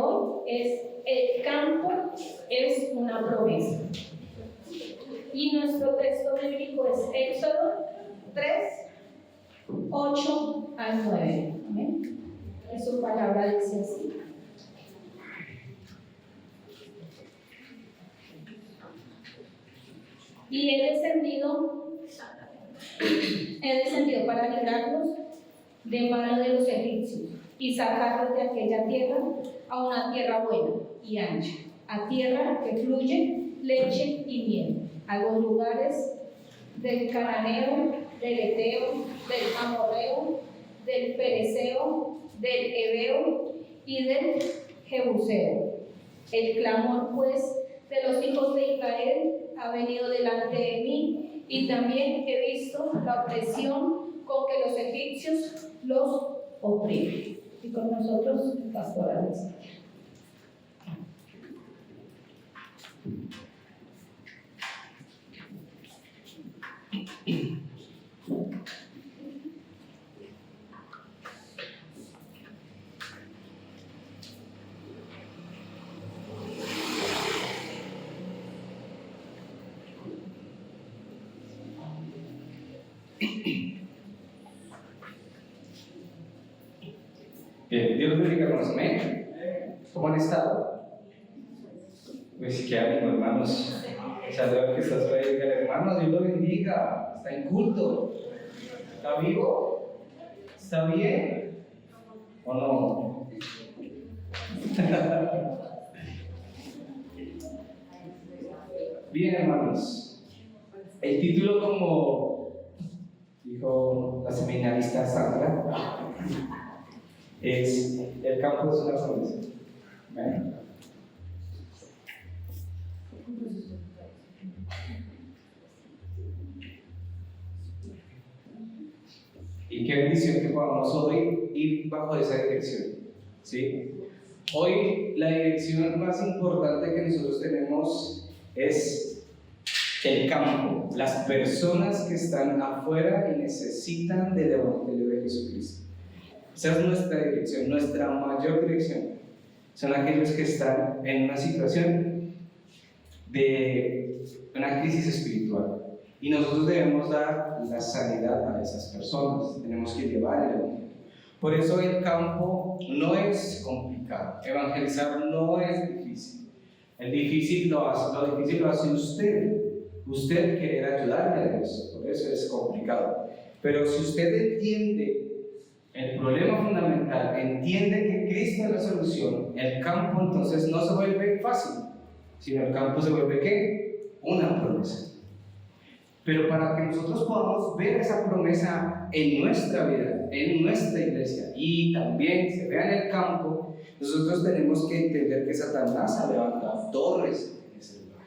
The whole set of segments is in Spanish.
hoy es: el campo es una promesa. Y nuestro texto bíblico es Éxodo 3, 8 al 9. ¿Amén? Y su palabra dice así: y he descendido para librarlos de mano de los egipcios y sacarlos de aquella tierra a una tierra buena y ancha, a tierra que fluye leche y miel, a los lugares del cananeo, del eteo, del amorreo, del pereceo, del heveo y del jebuseo. El clamor, pues, de los hijos de Israel ha venido delante de mí, y también he visto la opresión con que los egipcios los oprimen. Y con nosotros, el pastor Alexander. Bien, Dios los bendiga, hermanos. Amén. ¿Cómo han estado? Pues qué ánimo, hermanos. Saludos que estás por ahí, hermanos. Dios lo bendiga. Está en culto. ¿Está vivo? ¿Está bien? ¿O no? Bien, hermanos. El título, como dijo la seminarista Sandra, es: el campo es una promesa. ¿Ven? Y qué bendición que podamos hoy ir bajo esa dirección. ¿Sí? Hoy la dirección más importante que nosotros tenemos es el campo, las personas que están afuera y necesitan del Evangelio de Jesucristo. Esa es nuestra dirección, nuestra mayor dirección. Son aquellos que están en una situación de una crisis espiritual. Y nosotros debemos dar la sanidad a esas personas. Tenemos que llevar el Evangelio. Por eso el campo no es complicado. Evangelizar no es difícil. Lo difícil lo hace usted. Usted querer ayudarle a Dios. Por eso es complicado. Pero si usted entiende el problema fundamental, entiende que Cristo es la solución, el campo entonces no se vuelve fácil, sino el campo se vuelve ¿qué? Una promesa. Pero para que nosotros podamos ver esa promesa en nuestra vida, en nuestra iglesia, y también se vea en el campo, nosotros tenemos que entender que Satanás ha levantado torres en ese lugar.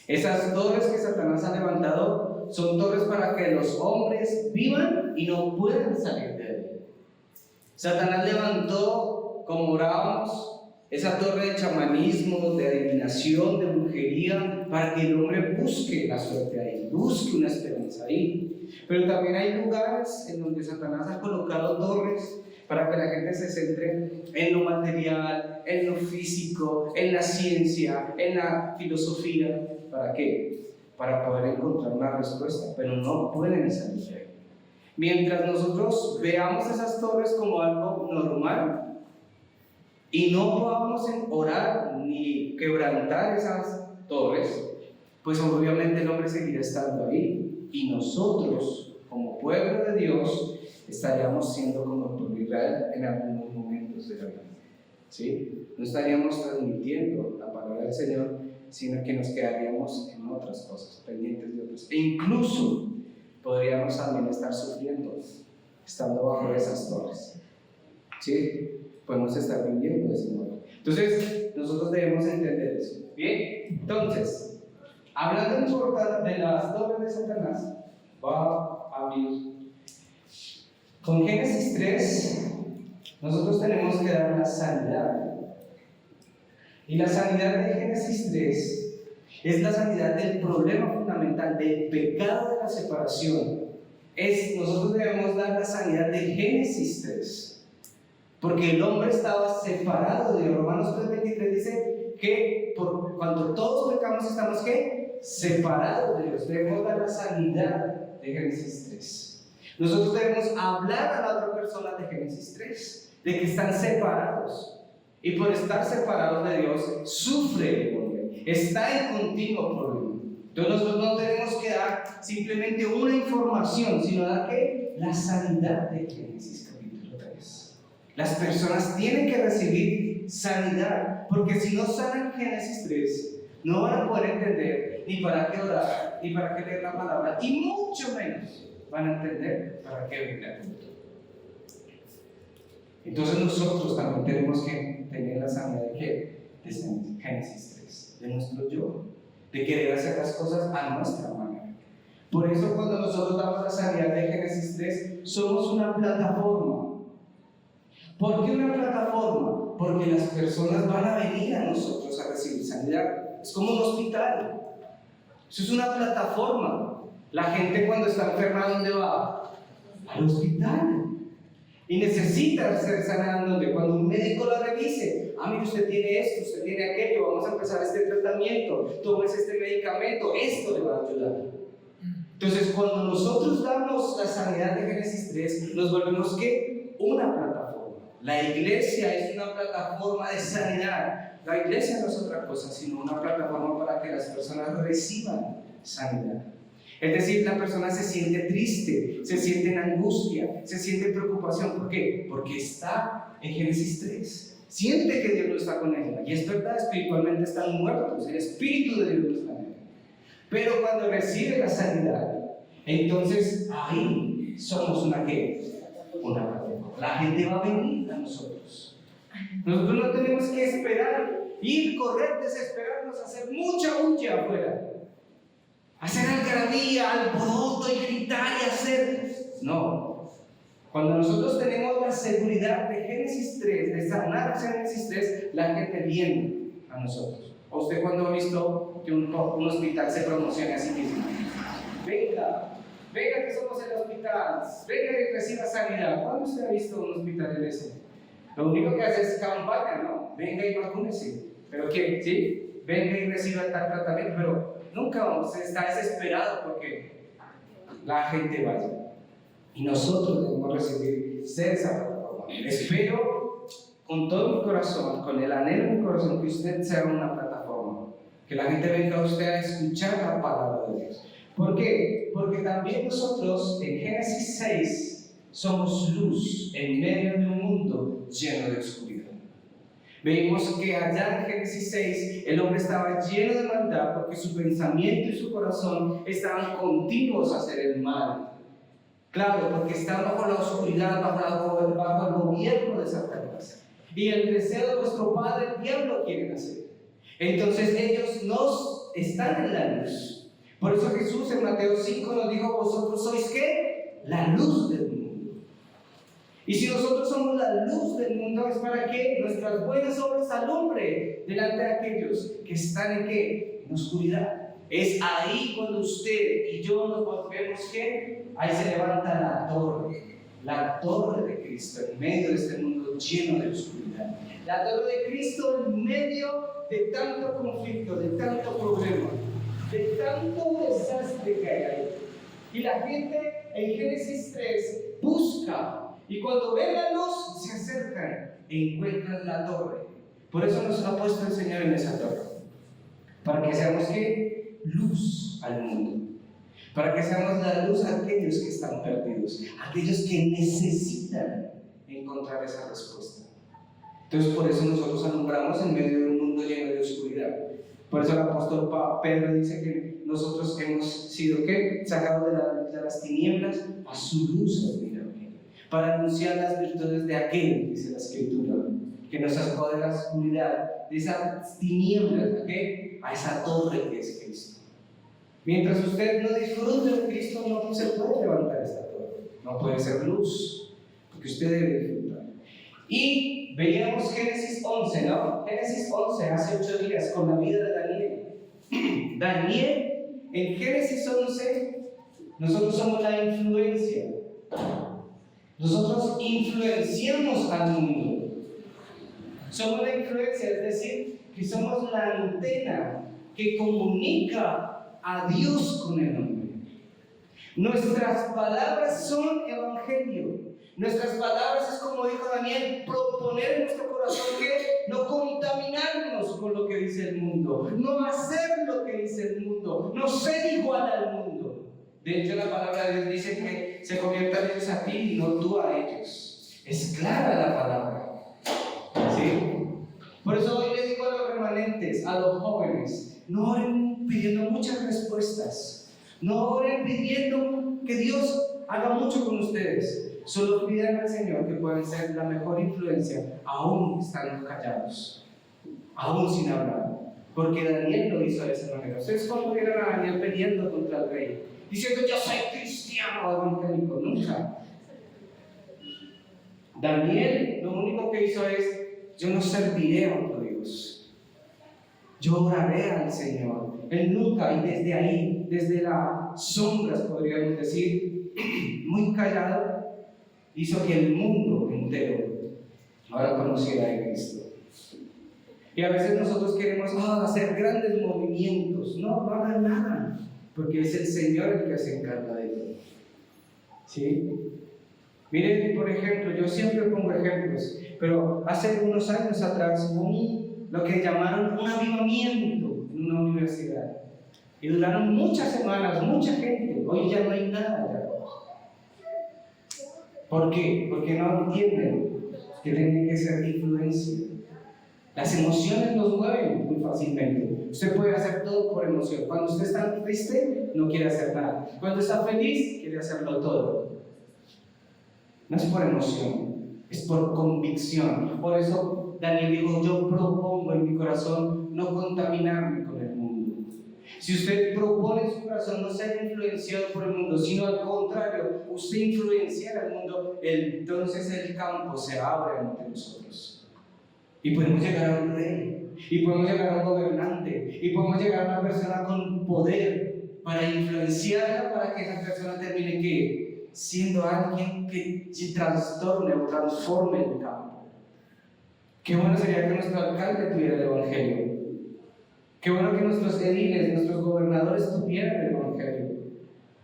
Esas torres que Satanás ha levantado son torres para que los hombres vivan y no puedan salir de él. Satanás levantó, como orábamos, esa torre de chamanismo, de adivinación, de brujería, para que el hombre busque la suerte ahí, busque una esperanza ahí. Pero también hay lugares en donde Satanás ha colocado torres para que la gente se centre en lo material, en lo físico, en la ciencia, en la filosofía. ¿Para qué? Para poder encontrar una respuesta, pero no pueden salir de ahí. Mientras nosotros veamos esas torres como algo normal y no podamos orar ni quebrantar esas torres, pues obviamente el hombre seguirá estando ahí, y nosotros, como pueblo de Dios, estaríamos siendo como el pueblo de Israel en algunos momentos de la vida. ¿Sí? No estaríamos transmitiendo la palabra del Señor, sino que nos quedaríamos en otras cosas, pendientes de otras. E incluso podríamos también estar sufriendo, estando bajo esas torres. ¿Sí? Podemos estar viviendo de ese modo. Entonces, nosotros debemos entender eso. Bien, entonces, hablando de las torres de Satanás, va a abrir. Con Génesis 3, nosotros tenemos que dar la sanidad. Y la sanidad de Génesis 3 es la sanidad del problema fundamental, del pecado de la separación. Nosotros debemos dar la sanidad de Génesis 3. porque el hombre estaba separado de Dios. Romanos 3:23 dice que por cuando todos pecamos estamos ¿qué? Separados de Dios. Debemos dar la sanidad de Génesis 3. Nosotros debemos hablar a la otra persona de Génesis 3, de que están separados. Y por estar separados de Dios, sufre el hombre, está en continuo problema. Entonces nosotros no tenemos que dar simplemente una información, sino dar ¿qué? La sanidad de Génesis capítulo 3. Las personas tienen que recibir sanidad, porque si no sanan Génesis 3, no van a poder entender ni para qué orar, ni para qué leer la palabra, y mucho menos van a entender para qué venir al culto. Entonces nosotros también tenemos que tener la sanidad de ¿qué? De Génesis 3, de nuestro yo, de querer hacer las cosas a nuestra manera. Por eso cuando nosotros damos la sanidad de Génesis 3, somos una plataforma. ¿Por qué una plataforma? Porque las personas van a venir a nosotros a recibir sanidad. Es como un hospital. Eso es una plataforma. La gente cuando está enferma, ¿a dónde va? Al hospital. Y necesita ser sanada donde cuando un médico la revise, mire, usted tiene esto, usted tiene aquello, vamos a empezar este tratamiento, tomes este medicamento, esto le va a ayudar. Entonces, cuando nosotros damos la sanidad de Génesis 3, nos volvemos ¿qué? Una plataforma. La iglesia es una plataforma de sanidad. La iglesia no es otra cosa, sino una plataforma para que las personas reciban sanidad. Es decir, la persona se siente triste, se siente en angustia, se siente en preocupación. ¿Por qué? Porque está en Génesis 3. Siente que Dios no está con ella. Y es verdad, espiritualmente están muertos. El Espíritu de Dios no está en ella. Pero cuando recibe la sanidad, entonces ahí somos una ¿qué? Una plataforma. La gente va a venir a nosotros. Nosotros no tenemos que esperar, ir, correr, desesperarnos, hacer mucha bulla afuera. Hacer algarabía, alboroto y gritar y hacer. No. Cuando nosotros tenemos la seguridad de Génesis 3, de sanar Génesis 3, la gente viene a nosotros. ¿O usted cuando ha visto que un hospital se promocione a sí mismo? Venga, venga que somos el hospital, venga y reciba sanidad. ¿Cuándo usted ha visto un hospital en ese? Lo único que hace es campaña, ¿no? Venga y vacúnese. ¿Pero qué? ¿Sí? Venga y reciba tal tratamiento, pero nunca vamos a estar desesperados porque la gente vaya. Y nosotros debemos recibir, ser esa plataforma. Espero con todo mi corazón, con el anhelo en mi corazón, que usted sea una plataforma. Que la gente venga a usted a escuchar la palabra de Dios. ¿Por qué? Porque también nosotros en Génesis 6 somos luz en medio de un mundo lleno de oscuridad. Veíamos que allá en Génesis 6 el hombre estaba lleno de maldad porque su pensamiento y su corazón estaban continuos a hacer el mal. Claro, porque están bajo la oscuridad, bajo el gobierno de Satanás. Y el deseo de nuestro padre, el diablo, quieren hacer. Entonces ellos no están en la luz. Por eso Jesús en Mateo 5 nos dijo: vosotros sois ¿qué? La luz del mundo. Y si nosotros somos la luz del mundo, es para que nuestras buenas obras alumbren delante de aquellos que están en ¿qué? En oscuridad. Es ahí cuando usted y yo nos volvemos ¿qué? Ahí se levanta la torre de Cristo en medio de este mundo lleno de oscuridad. La torre de Cristo en medio de tanto conflicto, de tanto problema, de tanto desastre que hay ahí. Y la gente en Génesis 3 busca. Y cuando ven la luz, se acercan e encuentran la torre. Por eso nos ha puesto el Señor en esa torre. Para que seamos ¿qué? Luz al mundo. Para que seamos la luz a aquellos que están perdidos. Aquellos que necesitan encontrar esa respuesta. Entonces por eso nosotros alumbramos en medio de un mundo lleno de oscuridad. Por eso el apóstol Pedro dice que nosotros hemos sido ¿qué? Sacados de las tinieblas a su luz admirable. Para anunciar las virtudes de aquel, dice la Escritura, que nos sacó de la oscuridad, de esas tinieblas, ¿a qué? A esa torre que es Cristo. Mientras usted no disfrute de Cristo, no se puede levantar esta torre, no puede ser luz, porque usted debe disfrutar. Y veíamos Génesis 11, ¿no? Génesis 11, hace 8 días, con la vida de Daniel. Daniel, en Génesis 11, nosotros somos la influencia. Nosotros influenciamos al mundo. Somos la influencia, es decir, que somos la antena que comunica a Dios con el hombre. Nuestras palabras son evangelio. Nuestras palabras es, como dijo Daniel, proponer en nuestro corazón que no contaminarnos con lo que dice el mundo, no hacer lo que dice el mundo, no ser igual al mundo. De hecho, la palabra de Dios dice que se conviertan ellos a ti y no tú a ellos. Es clara la palabra. ¿Sí? Por eso hoy le digo a los remanentes, a los jóvenes, no oren pidiendo muchas respuestas, no oren pidiendo que Dios haga mucho con ustedes. Solo pidan al Señor que puedan ser la mejor influencia, aún estando callados, aún sin hablar. Porque Daniel lo hizo de esa manera. Ustedes cuando vieron a Daniel peleando contra el rey, diciendo yo soy cristiano evangélico, nunca. Daniel lo único que hizo es, yo no serviré a otro Dios, yo oraré al Señor. Él nunca, y desde ahí, desde las sombras podríamos decir, muy callado, hizo que el mundo entero ahora conociera a Cristo. Y a veces nosotros queremos hacer grandes movimientos. No hagan nada, porque es el Señor el que se encarga de todo. ¿Sí? Miren, por ejemplo, yo siempre pongo ejemplos, pero hace unos años atrás hubo lo que llamaron un avivamiento en una universidad. Y duraron muchas semanas, mucha gente. Hoy ya no hay nada ya. ¿Por qué? Porque no entienden que tienen que ser influencia. Las emociones nos mueven muy fácilmente. Usted puede hacer todo por emoción. Cuando usted está triste, no quiere hacer nada. Cuando está feliz, quiere hacerlo todo. No es por emoción, es por convicción. Por eso Daniel dijo, yo propongo en mi corazón no contaminarme con el mundo. Si usted propone en su corazón no ser influenciado por el mundo, sino al contrario, usted influenciar al mundo, entonces el campo se abre ante nosotros. Y podemos llegar a un rey, y podemos llegar a un gobernante, y podemos llegar a una persona con poder para influenciarla, para que esa persona termine ¿qué? Siendo alguien que trastorne o transforme el campo. Qué bueno sería que nuestro alcalde tuviera el evangelio. Qué bueno que nuestros ediles, nuestros gobernadores tuvieran el evangelio.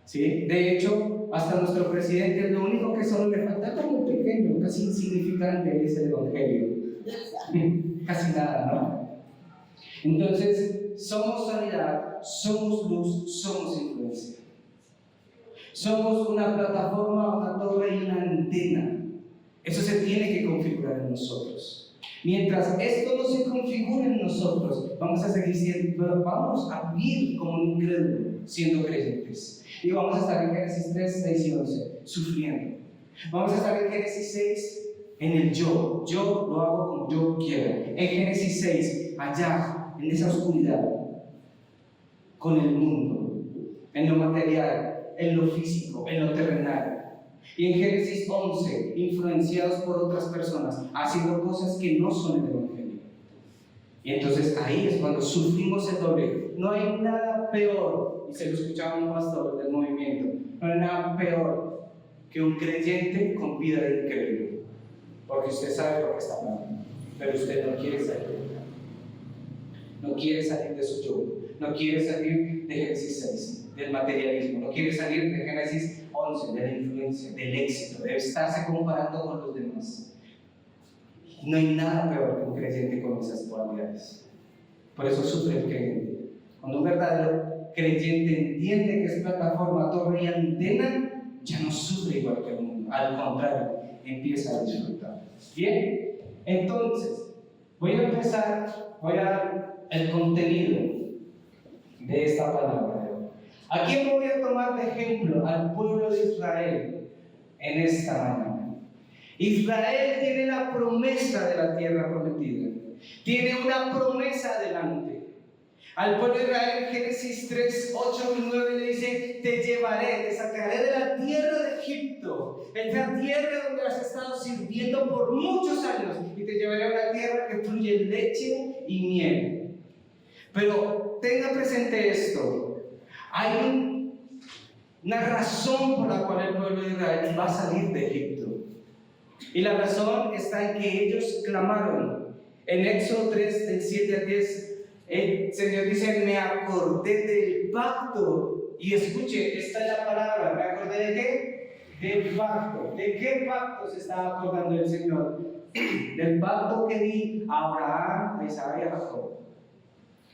¿Sí? De hecho, hasta nuestro presidente es lo único que solo le falta, como pequeño, casi insignificante, es el evangelio. Casi nada, ¿no? Entonces, somos sanidad, somos luz, somos influencia. Somos una plataforma, una torre y una antena. Eso se tiene que configurar en nosotros. Mientras esto no se configure en nosotros, vamos a seguir siendo, vamos a vivir como un incrédulo, siendo creyentes. Y vamos a estar en Génesis 3, 6 y 11, sufriendo. Vamos a estar en Génesis 6, en el yo lo hago como yo quiero. En Génesis 6, allá, en esa oscuridad, con el mundo, en lo material, en lo físico, en lo terrenal. Y en Génesis 11, influenciados por otras personas, haciendo cosas que no son el evangelio. Y entonces ahí es cuando sufrimos el doble. No hay nada peor, y se lo escuchaba un pastor del movimiento, no hay nada peor que un creyente con vida de incrédulo. Porque usted sabe lo que está hablando, pero usted no quiere salir de él. No quiere salir de su yo, no quiere salir de Génesis 6, del materialismo, no quiere salir de Génesis 11, de la influencia, del éxito, de estarse comparando con los demás. No hay nada peor que un creyente con esas cualidades. Por eso sufre el creyente. Cuando un verdadero creyente entiende que es plataforma, torre y antena, ya no sufre igual que el mundo. Al contrario, empieza a disfrutar. Bien, entonces voy a dar el contenido de esta palabra. ¿A quién voy a tomar de ejemplo? Al pueblo de Israel en esta mañana. Israel tiene la promesa de la tierra prometida. Tiene una promesa adelante. Al pueblo de Israel en Génesis 3, 8 y 9 le dice: te llevaré, te sacaré de la tierra de Egipto, esta tierra donde has estado sirviendo por muchos años, y te llevaré a una tierra que fluye leche y miel. Pero tenga presente esto. Hay una razón por la cual el pueblo de Israel va a salir de Egipto. Y la razón está en que ellos clamaron. En Éxodo 3, del 7 al 10, el Señor dice, me acordé del pacto. Y escuche, esta es la palabra, ¿me acordé de qué? Del pacto. ¿De qué pacto se estaba acordando el Señor? Del pacto que di a Abraham, a Isaac y a Jacob.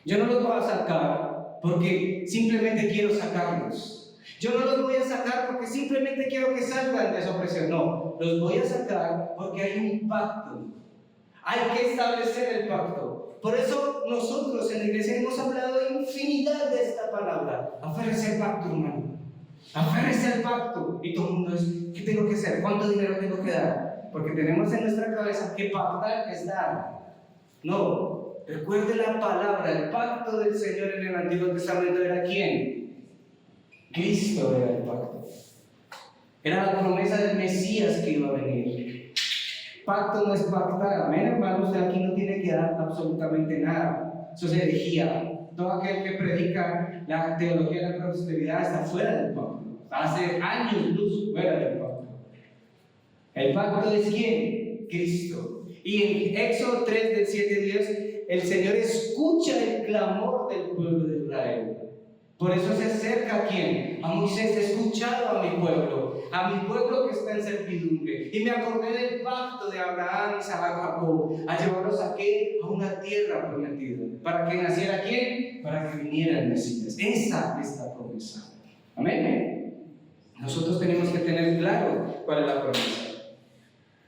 Yo no los voy a sacar porque simplemente quiero sacarlos. Yo no los voy a sacar porque simplemente quiero que salgan de esa opresión. No, los voy a sacar porque hay un pacto. Hay que establecer el pacto. Por eso nosotros en la iglesia hemos hablado infinidad de esta palabra. Aférrese al pacto, hermano. Aférrese al pacto. Y todo el mundo es, ¿qué tengo que hacer? ¿Cuánto dinero tengo que dar? Porque tenemos en nuestra cabeza que pactar es dar. No, recuerde la palabra, el pacto del Señor en el Antiguo Testamento era ¿quién? Cristo era el pacto. Era la promesa del Mesías que iba a venir. Pacto no es pactar, amén, hermanos. Usted aquí no tiene que dar absolutamente nada. Eso es herejía. Todo aquel que predica la teología de la prosperidad está fuera del pacto. Hace años luz fuera del pacto. El pacto es ¿quién? Cristo. Y en Éxodo 3, del 7 al 10, el Señor escucha el clamor del pueblo de Israel. Por eso se acerca ¿a quién? A Moisés. He escuchado a mi pueblo que está en servidumbre. Y me acordé del pacto de Abraham, Isaac y Jacob, a llevarlos a ¿qué? A una tierra prometida. ¿Para que naciera quién? Para que viniera el Mesías. Esa es la promesa. Amén. Nosotros tenemos que tener claro cuál es la promesa.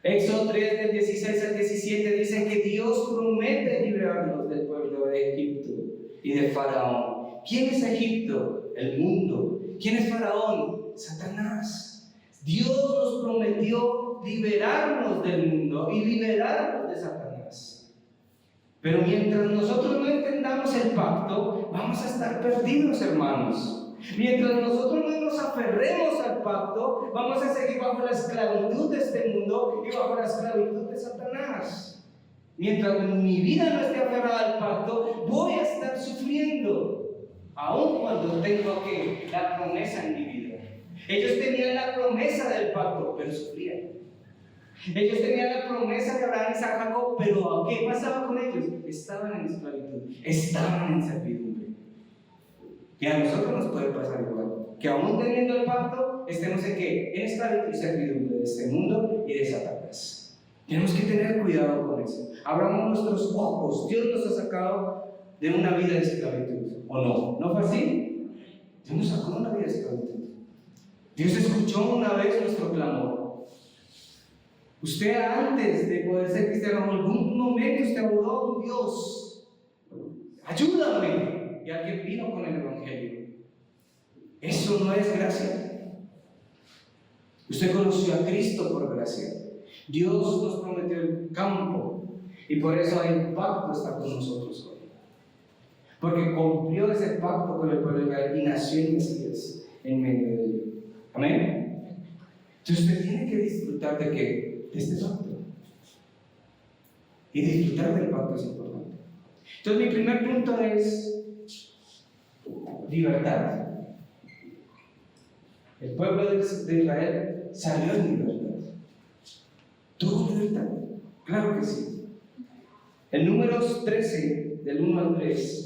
Éxodo 3, del 16 al 17 dice que Dios promete librarnos del pueblo de Egipto y de Faraón. ¿Quién es Egipto? El mundo. ¿Quién es Faraón? Satanás. Dios nos prometió liberarnos del mundo y liberarnos de Satanás. Pero mientras nosotros no entendamos el pacto, vamos a estar perdidos, hermanos. Mientras nosotros no nos aferremos al pacto, vamos a seguir bajo la esclavitud de este mundo y bajo la esclavitud de Satanás. Mientras mi vida no esté aferrada al pacto, voy a estar sufriendo. Aun cuando tengo que la promesa en mi vida. Ellos tenían la promesa del pacto, pero sufrían. Ellos tenían la promesa de Abraham, Isaac y Jacob, pero ¿qué pasaba con ellos? Estaban en esclavitud, estaban en servidumbre. Y a nosotros nos puede pasar igual, que aún teniendo el pacto, estemos en ¿qué? En esclavitud y servidumbre de este mundo y de Satanás. Tenemos que tener cuidado con eso. Abramos nuestros ojos. Dios nos ha sacado de una vida de esclavitud, ¿o no? ¿No fue así? Dios nos sacó de una vida de esclavitud. Dios escuchó una vez nuestro clamor. Usted antes de poder ser cristiano, en algún momento usted oró a un Dios, ayúdame, y alguien vino con el Evangelio. Eso no es gracia. Usted conoció a Cristo por gracia. Dios nos prometió el campo y por eso el pacto está con nosotros hoy. Porque cumplió ese pacto con el pueblo de Israel y nació el Mesías en medio de ellos. Amén. Entonces usted tiene que disfrutar de ¿qué? De este pacto. Y disfrutar del pacto es importante. Entonces mi primer punto es libertad. El pueblo de Israel salió en libertad. ¿Tuvo libertad? Claro que sí. En Números 13, del 1 al 3,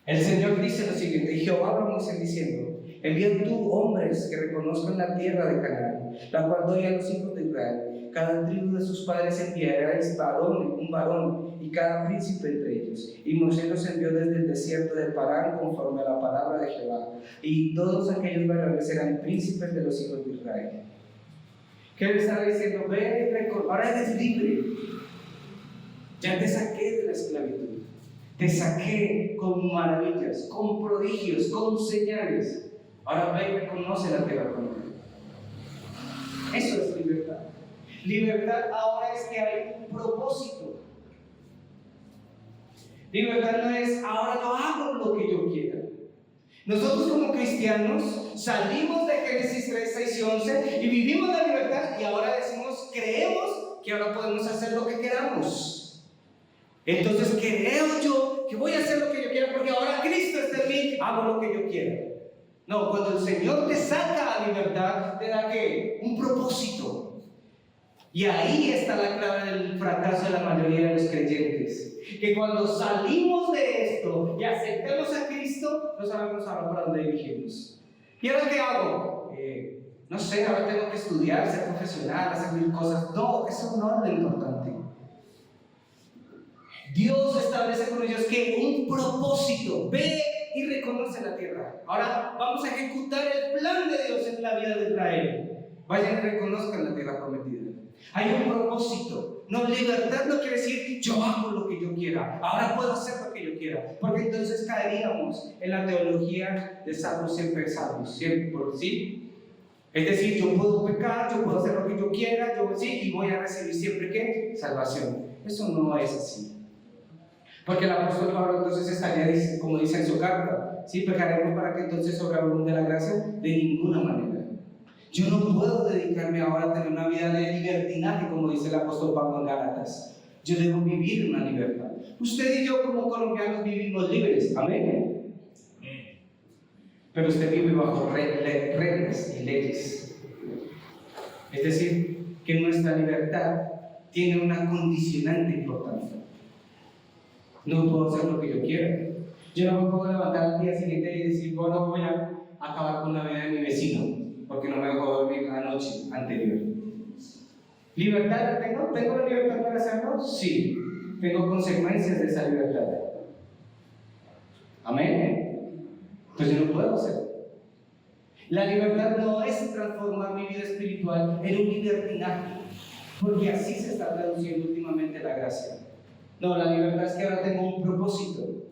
el Señor dice lo siguiente: y Jehová habló a Moisés diciendo: envía tú hombres que reconozcan la tierra de Canaán, la cual doy a los hijos de Israel. Cada tribu de sus padres enviaréis un varón, y cada príncipe entre ellos. Y Moisés los envió desde el desierto de Parán conforme a la palabra de Jehová. Y todos aquellos varones eran príncipes de los hijos de Israel. ¿Qué le estaba diciendo? Ve, ahora eres libre. Ya te saqué de la esclavitud. Te saqué con maravillas, con prodigios, con señales. Ahora ve y reconoce la tierra conmigo. Eso es libertad. Libertad ahora es que hay un propósito. Libertad no es ahora yo hago lo que yo quiera. Nosotros como cristianos salimos de Génesis 3, 6 y 11 y vivimos la libertad y ahora decimos, creemos que ahora podemos hacer lo que queramos. Entonces creo yo que voy a hacer lo que yo quiera porque ahora Cristo está en mí, hago lo que yo quiera. No, cuando el Señor te saca a libertad, te da ¿qué? Un propósito. Y ahí está la clave del fracaso de la mayoría de los creyentes. Que cuando salimos de esto y aceptamos a Cristo, no sabemos ahora para dónde dirigirnos. ¿Y ahora qué hago? No sé, ahora tengo que estudiar, ser profesional, hacer mil cosas. No, eso no es lo importante. Dios establece con ellos que un propósito, ve y reconoce la tierra. Ahora vamos a ejecutar el plan de Dios en la vida de Israel. Vayan y reconozcan la tierra prometida. Hay un propósito. No, libertad no quiere decir yo hago lo que yo quiera, ahora puedo hacer lo que yo quiera, porque entonces caeríamos en la teología de salvos siempre salvos, siempre por sí. Es decir, yo puedo pecar, yo puedo hacer lo que yo quiera, yo sí, y voy a recibir siempre ¿qué? Salvación. Eso no es así. Porque el apóstol Pablo entonces estaría, como dice en su carta, ¿sí? Pecaremos para que entonces sobreabunde la gracia. De ninguna manera. Yo no puedo dedicarme ahora a tener una vida de libertinaje, como dice el apóstol Pablo en Gálatas. Yo debo vivir una libertad. Usted y yo como colombianos vivimos libres, amén. Pero usted vive bajo reglas y leyes. Es decir, que nuestra libertad tiene una condicionante importante. No puedo hacer lo que yo quiera. Yo no me puedo levantar al día siguiente y decir, bueno, voy a acabar con la vida de mi vecino porque no me dejó dormir la noche anterior. ¿Libertad tengo? ¿Tengo la libertad para hacerlo? Sí. Tengo consecuencias de esa libertad. Amén. Pues yo no puedo hacerlo. La libertad no es transformar mi vida espiritual en un libertinaje, porque así se está traduciendo últimamente la gracia. No, la libertad es que ahora tengo un propósito,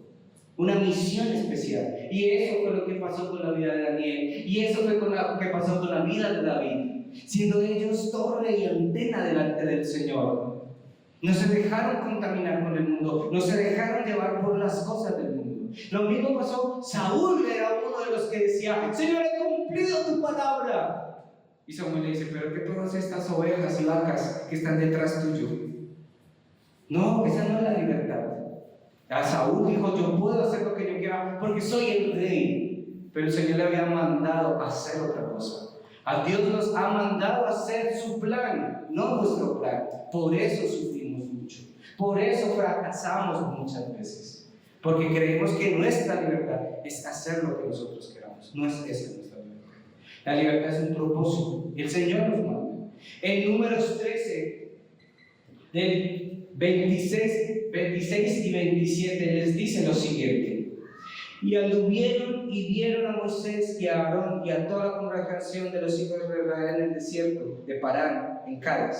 una misión especial. Y eso fue lo que pasó con la vida de Daniel. Y eso fue lo que pasó con la vida de David, siendo ellos torre y antena delante del Señor. No se dejaron contaminar con el mundo, no se dejaron llevar por las cosas del mundo. Lo mismo pasó, Saúl era uno de los que decía, Señor, he cumplido tu palabra. Y Samuel le dice, pero ¿qué todas estas ovejas y vacas que están detrás tuyo? No, esa no es la libertad. A Saúl dijo, yo puedo hacer lo que yo quiera porque soy el rey. Pero el Señor le había mandado a hacer otra cosa. A Dios nos ha mandado a hacer su plan, no nuestro plan. Por eso sufrimos mucho. Por eso fracasamos muchas veces. Porque creemos que nuestra libertad es hacer lo que nosotros queramos. No es esa nuestra libertad. La libertad es un propósito. Y el Señor nos manda. En Números 13, del 26 y 27 les dice lo siguiente: y anduvieron y vieron a Moisés y a Aarón y a toda la congregación de los hijos de Israel en el desierto de Parán, en Cádiz,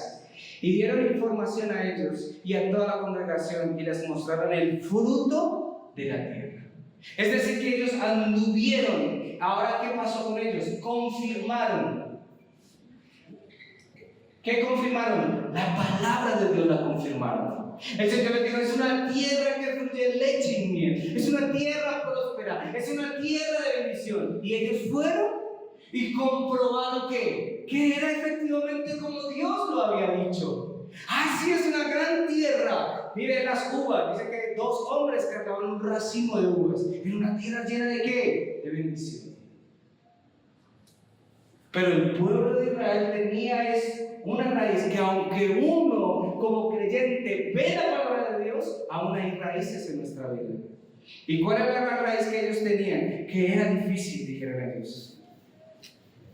y dieron información a ellos y a toda la congregación y les mostraron el fruto de la tierra. Es decir, que ellos anduvieron. Ahora, ¿qué pasó con ellos? Confirmaron. ¿Qué confirmaron? La palabra de Dios la confirmaron. El Señor les dijo, es una tierra que fluye leche y miel, es una tierra próspera, es una tierra de bendición. Y ellos fueron y comprobaron que era efectivamente como Dios lo había dicho. Así es una gran tierra. Miren las uvas, dice que 2 hombres cargaban un racimo de uvas en una tierra llena de ¿qué? De bendición. Pero el pueblo de Israel tenía una raíz que, aunque uno como creyente ve la palabra de Dios, aún hay raíces en nuestra vida. ¿Y cuál era la raíz que ellos tenían? Que era difícil, dijeron ellos.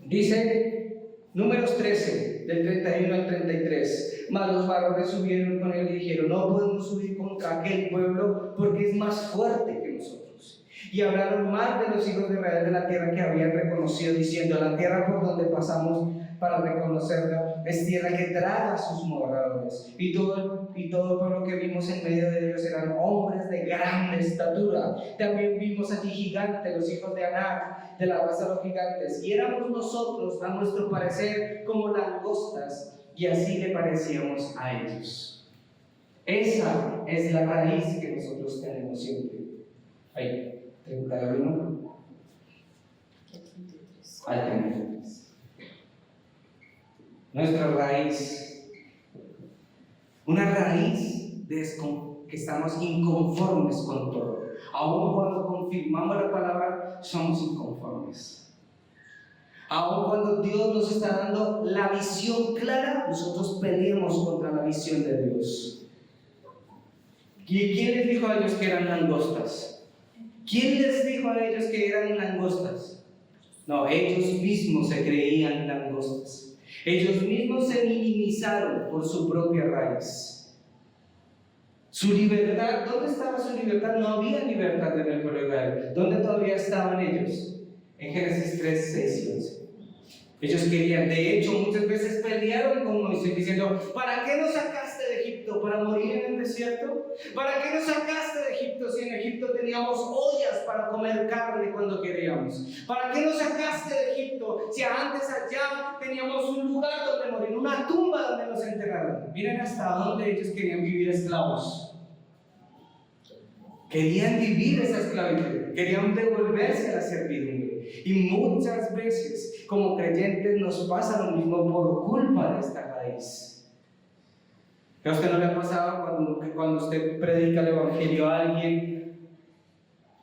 Dice Números 13, del 31 al 33. Mas los varones subieron con él y dijeron, no podemos subir contra aquel pueblo porque es más fuerte que nosotros. Y hablaron mal de los hijos de Israel de la tierra que habían reconocido, diciendo, la tierra por donde pasamos para reconocerla es tierra que traga a sus moradores. Y todo el pueblo que vimos en medio de ellos eran hombres de grande estatura. También vimos allí gigantes, los hijos de Anak, de la raza de los gigantes. Y éramos nosotros, a nuestro parecer, como langostas, y así le parecíamos a ellos. Esa es la raíz que nosotros tenemos siempre. Ahí. 31 al 33. Nuestra raíz, una raíz que estamos inconformes con todo. Aún cuando confirmamos la palabra, somos inconformes. Aun cuando Dios nos está dando la visión clara, nosotros peleamos contra la visión de Dios. ¿Y quién les dijo a ellos que eran langostas? ¿Quién les dijo a ellos que eran langostas? No, ellos mismos se creían langostas. Ellos mismos se minimizaron por su propia raíz. Su libertad, ¿dónde estaba su libertad? No había libertad en el pueblo de Israel. ¿Dónde todavía estaban ellos? En Génesis 3, 6 y 11. Ellos querían, de hecho, muchas veces pelearon con Moisés diciendo: ¿para qué nos sacaste de Egipto? ¿Para morir en el desierto? ¿Para qué nos sacaste de Egipto si en Egipto teníamos ollas para comer carne cuando queríamos? ¿Para qué nos sacaste de Egipto si antes allá teníamos un lugar donde morir, una tumba donde nos enterraron? Miren hasta dónde ellos querían vivir esclavos. Querían vivir esa esclavitud, querían devolverse a la servidumbre. Y muchas veces, como creyentes, nos pasa lo mismo por culpa de esta raíz. ¿A usted no le ha pasado cuando usted predica el evangelio a alguien?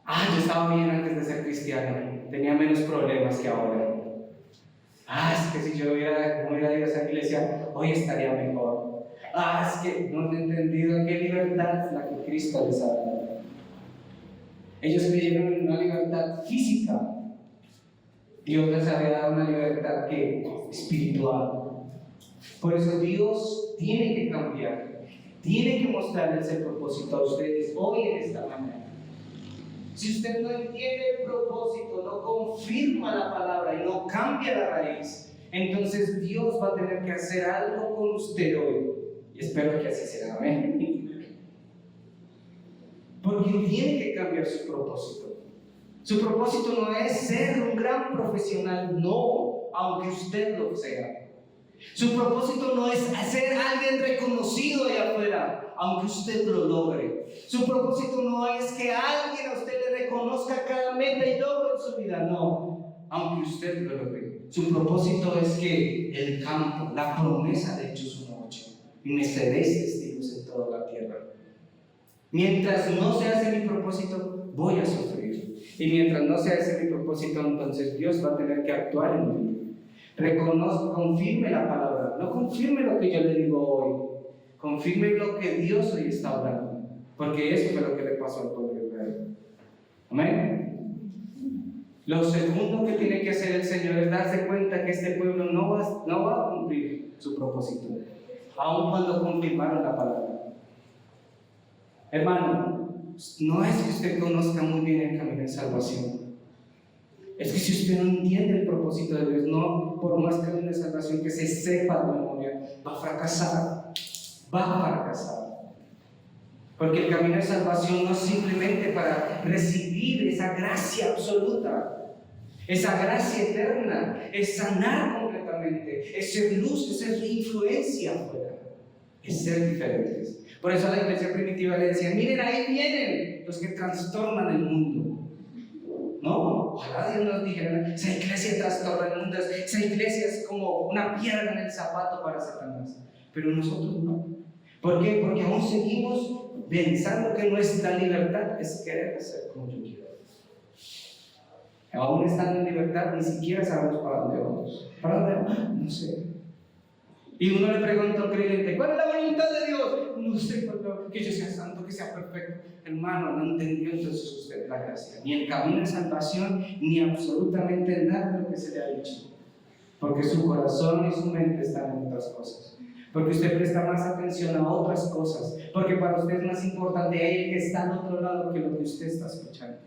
Yo estaba bien antes de ser cristiano, tenía menos problemas que ahora. Es que si yo hubiera ido a esa iglesia, hoy estaría mejor. Es que no he entendido qué libertad es la que Cristo les ha dado. Ellos creyeron en una libertad física. Dios les había dado una libertad espiritual. Por eso Dios tiene que cambiar, tiene que mostrarles el propósito a ustedes hoy en esta mañana. Si usted no entiende el propósito, no confirma la palabra y no cambia la raíz, entonces Dios va a tener que hacer algo con usted hoy. Y espero que así sea. Amén. Porque tiene que cambiar su propósito. Su propósito no es ser un gran profesional, no, aunque usted lo sea. Su propósito no es ser alguien reconocido allá afuera, aunque usted lo logre. Su propósito no es que alguien a usted le reconozca cada meta y logro en su vida, no, aunque usted lo logre. Su propósito es que el campo, la promesa de Hechos 1:8, y me seréis testigos en toda la tierra. Mientras no se hace mi propósito, voy a sufrir. Y mientras no se hace mi propósito, entonces Dios va a tener que actuar en mí. Confirme la palabra, no confirme lo que yo le digo hoy, confirme lo que Dios hoy está hablando, porque eso fue lo que le pasó al pueblo de Israel. Amén. Lo segundo que tiene que hacer el Señor es darse cuenta que este pueblo no va a cumplir su propósito, aun cuando confirmaron la palabra. Hermano, no es que usted conozca muy bien el camino de salvación. Es que si usted no entiende el propósito de Dios, no por más camino de salvación que se sepa de memoria, va a fracasar. Porque el camino de salvación no es simplemente para recibir esa gracia absoluta, esa gracia eterna, es sanar completamente, es ser luz, es ser influencia afuera, es ser diferentes. Por eso a la iglesia primitiva le decían: miren, ahí vienen los que trastornan el mundo. No, ojalá Dios nos dijera: esa iglesia trastorna el mundo, esa iglesia es como una piedra en el zapato para Satanás. Pero nosotros no. ¿Por qué? Porque aún seguimos pensando que nuestra libertad es querer hacer como yo quiero. Aún estando en libertad, ni siquiera sabemos para dónde vamos. ¿Para dónde vamos? No sé. Y uno le pregunta al creyente: ¿cuál es la voluntad de Dios? No sé, que yo sea santo, que sea perfecto. Hermano, no entendió entonces usted la gracia, ni el camino de salvación, ni absolutamente nada de lo que se le ha dicho. Porque su corazón y su mente están en otras cosas. Porque usted presta más atención a otras cosas. Porque para usted es más importante el que está al otro lado que lo que usted está escuchando.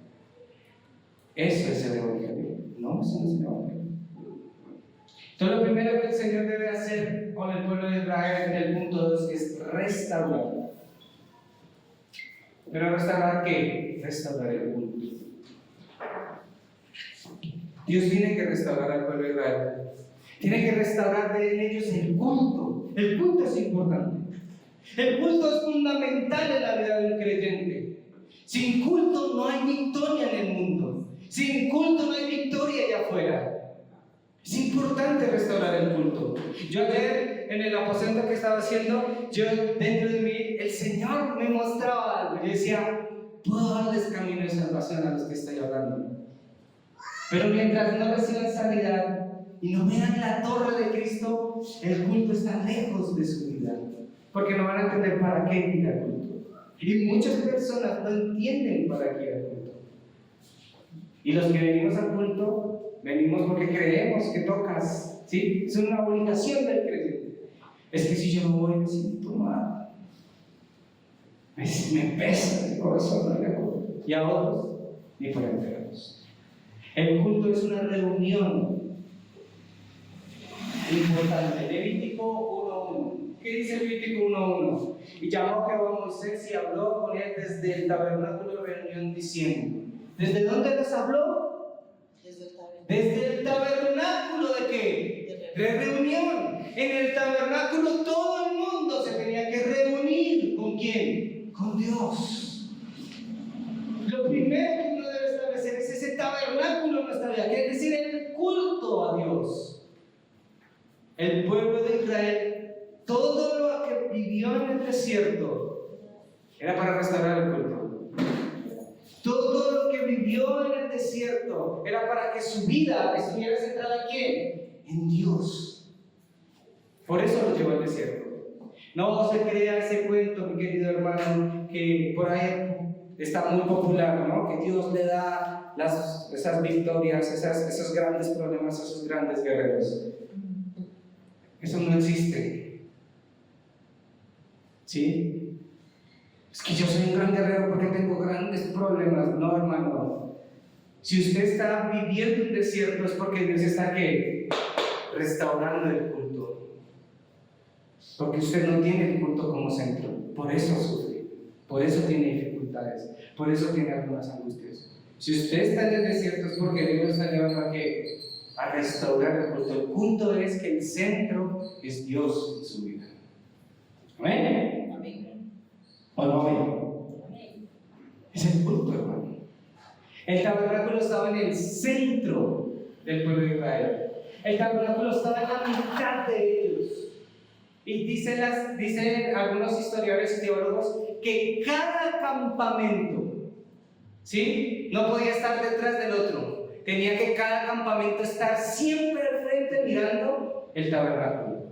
Eso es el evangelio. No, eso no es el evangelio. Entonces, lo primero que el Señor debe hacer con el pueblo de Israel en el punto 2 es restaurar. ¿Pero restaurar qué? Restaurar el culto. Dios tiene que restaurar al pueblo de Israel. Tiene que restaurar en ellos el culto. El culto es importante. El culto es fundamental en la vida del creyente. Sin culto no hay victoria en el mundo. Sin culto no hay victoria allá afuera. Es importante restaurar el culto. Yo ayer en el aposento que estaba haciendo, dentro de mí, el Señor me mostraba algo. Yo decía: puedo darles camino de salvación a los que estoy hablando. Pero mientras no reciban sanidad, y no vean la torre de Cristo, el culto está lejos de su vida, porque no van a entender para qué ir al culto. Y muchas personas no entienden para qué ir al culto. Y los que venimos al culto, venimos porque creemos que tocas, ¿sí? Es una obligación del creyente. Es que si yo no voy, me siento mal. Me pesa el corazón no ir al culto. Y a otros, ni por enterarnos. El culto es una reunión importante. Levítico 1:1. ¿Qué dice Levítico 1:1? Y llamó Jehová a Moisés y habló con él desde el tabernáculo de reunión diciendo. ¿Desde dónde les habló? Desde el tabernáculo ¿de qué? De reunión. En el tabernáculo todo el mundo se tenía que reunir. ¿Con quién? Con Dios. Lo primero que uno debe establecer es ese tabernáculo en nuestra vida, que es decir, el culto a Dios. El pueblo de Israel, todo lo que vivió en el desierto era para restaurar el culto. Todo lo que vivió en el desierto era para que su vida estuviera centrada en ¿quién? En Dios. Por eso lo llevó al desierto. No se crea ese cuento, mi querido hermano, que por ahí está muy popular, ¿no? Que Dios le da esas victorias, esos grandes problemas a esos grandes guerreros. Eso no existe. ¿Sí? Es que yo soy un gran guerrero porque tengo grandes problemas. No, hermano. Si usted está viviendo un desierto es porque Dios está ¿qué? Restaurando el culto. Porque usted no tiene el culto como centro. Por eso sufre. Por eso tiene dificultades. Por eso tiene algunas angustias. Si usted está en el desierto es porque Dios está llevando a ¿qué? A restaurar el culto. El culto es que el centro es Dios en su vida. ¿Amén? ¿O no ven? Es el culto, hermano. El tabernáculo estaba en el centro del pueblo de Israel. El tabernáculo estaba en la mitad de ellos. Y dicen algunos historiadores y teólogos que cada campamento, ¿sí? No podía estar detrás del otro. Tenía que cada campamento estar siempre al frente mirando el tabernáculo.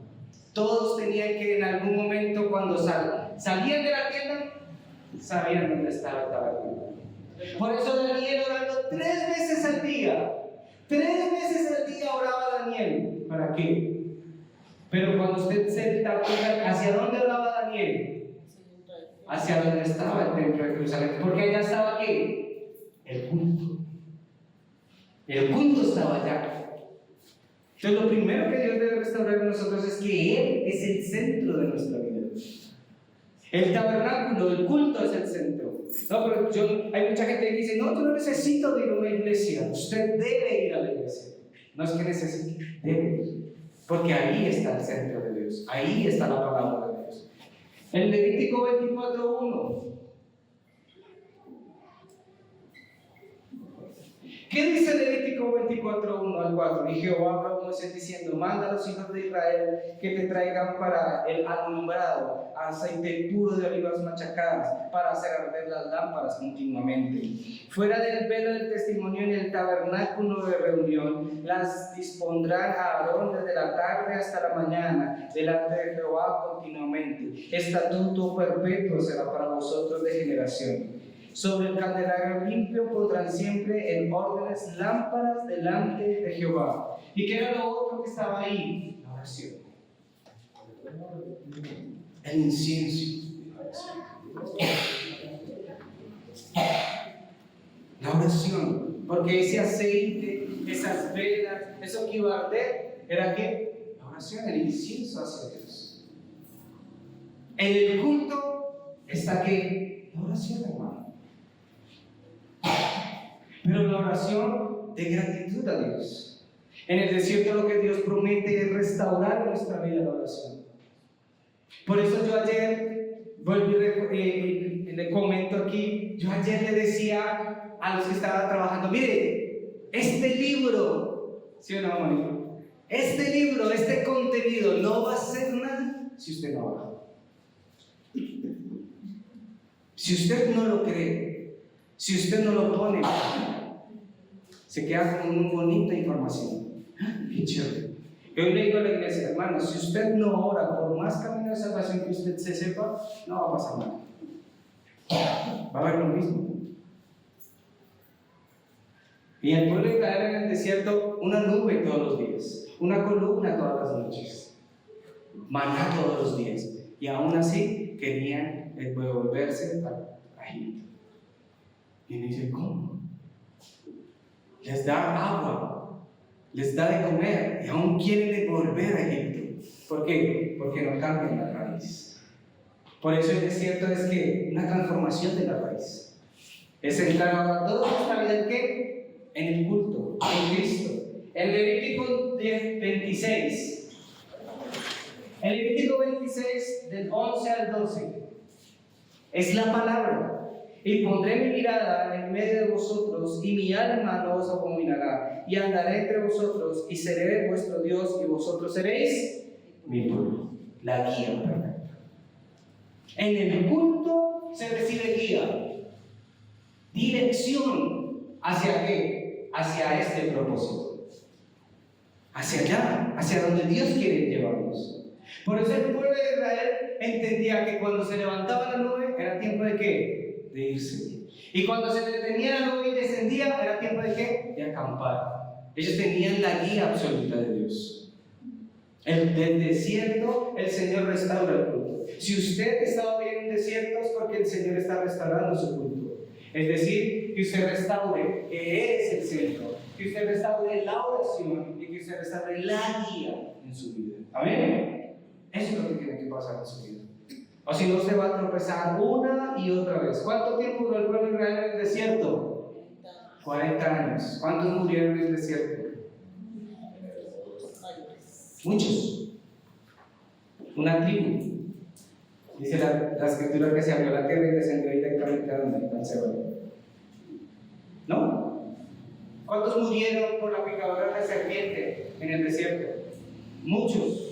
Todos tenían que en algún momento cuando salían de la tienda, sabían dónde estaba el tabernáculo. Por eso Daniel orando 3 veces al día. 3 veces al día oraba Daniel. ¿Para qué? Pero cuando usted se da cuenta, ¿hacia dónde oraba Daniel? Hacia donde estaba el templo de Jerusalén. Porque allá estaba ¿qué? El culto. El culto estaba allá. Entonces lo primero que Dios debe restaurar en nosotros es que Él es el centro de nuestra vida. El tabernáculo, el culto es el centro. No, pero hay mucha gente que dice, no, yo no necesito ir a una iglesia. Usted debe ir a la iglesia. No es que necesite, debe ir. Porque ahí está el centro de Dios. Ahí está la palabra de Dios. En Levítico 24:1. ¿Qué dice Levítico 24:1 al 4? Y Jehová habló a Moisés diciendo, manda a los hijos de Israel que te traigan para el alumbrado aceite puro de olivas machacadas para hacer arder las lámparas continuamente. Fuera del velo del testimonio en el tabernáculo de reunión las dispondrán a Aarón desde la tarde hasta la mañana delante de Jehová continuamente. Estatuto perpetuo será para vosotros de generación. Sobre el candelabro limpio pondrán siempre en órdenes lámparas delante de Jehová. ¿Y qué era lo otro que estaba ahí? La oración. El incienso. La oración. Porque ese aceite, esas velas, eso que iba a arder, ¿era qué? La oración, el incienso hacia Dios. En el culto está ¿qué? La oración, hermano. Pero la oración de gratitud a Dios. En el desierto lo que Dios promete es restaurar nuestra vida la oración. Por eso yo ayer, le comento aquí, yo ayer le decía a los que estaban trabajando, mire, este libro, ¿sí o no, Mónica? Este libro, este contenido no va a ser nada si usted no ora. Si usted no lo cree, si usted no lo pone, se queda con una bonita información. qué chévere. Yo le digo a la iglesia, hermanos, si usted no ora por más camino de salvación que usted se sepa, no va a pasar nada. Va a haber lo mismo. Y el pueblo de Israel en el desierto, una nube todos los días, una columna todas las noches, maná todos los días. Y aún así querían devolverse a Egipto. Y él dice, ¿cómo? Les da agua, les da de comer y aún quieren volver a Egipto. ¿Por qué? Porque no cambian la raíz. Por eso el desierto es que una transformación de la raíz. Es entrar ahora toda nuestra vida en qué? En el culto, en Cristo. En Levítico 26. En Levítico 26, del 11 al 12. Es la palabra. Y pondré mi mirada en medio de vosotros, y mi alma no os abominará. Y andaré entre vosotros, y seré vuestro Dios, y vosotros seréis mi pueblo. La guía perfecta. En el culto se recibe guía, dirección. ¿Hacia qué? Hacia este propósito. Hacia allá, hacia donde Dios quiere llevarnos. Por eso el pueblo de Israel entendía que cuando se levantaba la nube era tiempo de ¿qué? De irse. Y cuando se detenía la nube y descendía era tiempo de ¿qué? De acampar. Ellos tenían la guía absoluta de Dios. Del desierto el Señor restaura el culto. Si usted está hoy en un desierto es porque el Señor está restaurando su culto. Es decir, que usted restaure que Él es el centro, que usted restaure la oración y que usted restaure la guía en su vida. ¿Amén? Eso es lo que tiene que pasar en su vida. O si no, se va a tropezar una y otra vez. ¿Cuánto tiempo duró el pueblo de Israel en el desierto? 40 años. ¿Cuántos murieron en el desierto? Muchos. Una tribu. Dice la escritura que se abrió la tierra y descendió directamente a donde está el Seol. ¿No? ¿Cuántos murieron por la picadura de serpiente en el desierto? Muchos.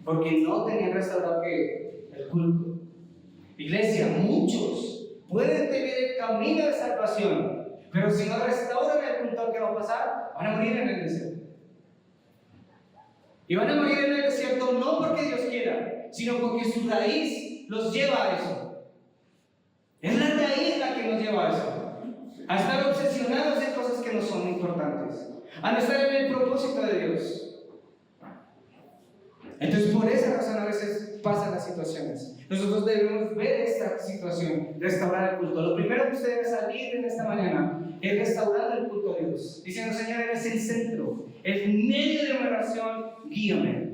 Porque no tenían restaurado el culto. Iglesia, muchos pueden tener el camino de salvación, pero si no restauran el culto, ¿qué va a pasar? Van a morir en el desierto. Y van a morir en el desierto no porque Dios quiera, sino porque su raíz los lleva a eso. Es la raíz la que nos lleva a eso. A estar obsesionados en cosas que no son importantes. A no estar en el propósito de Dios. Entonces, por esa razón a veces pasan las situaciones. Nosotros debemos ver esta situación, restaurar el culto. Lo primero que usted debe salir en esta mañana es restaurar el culto a Dios. Diciendo, Señor, eres el centro, el medio de mi oración, guíame.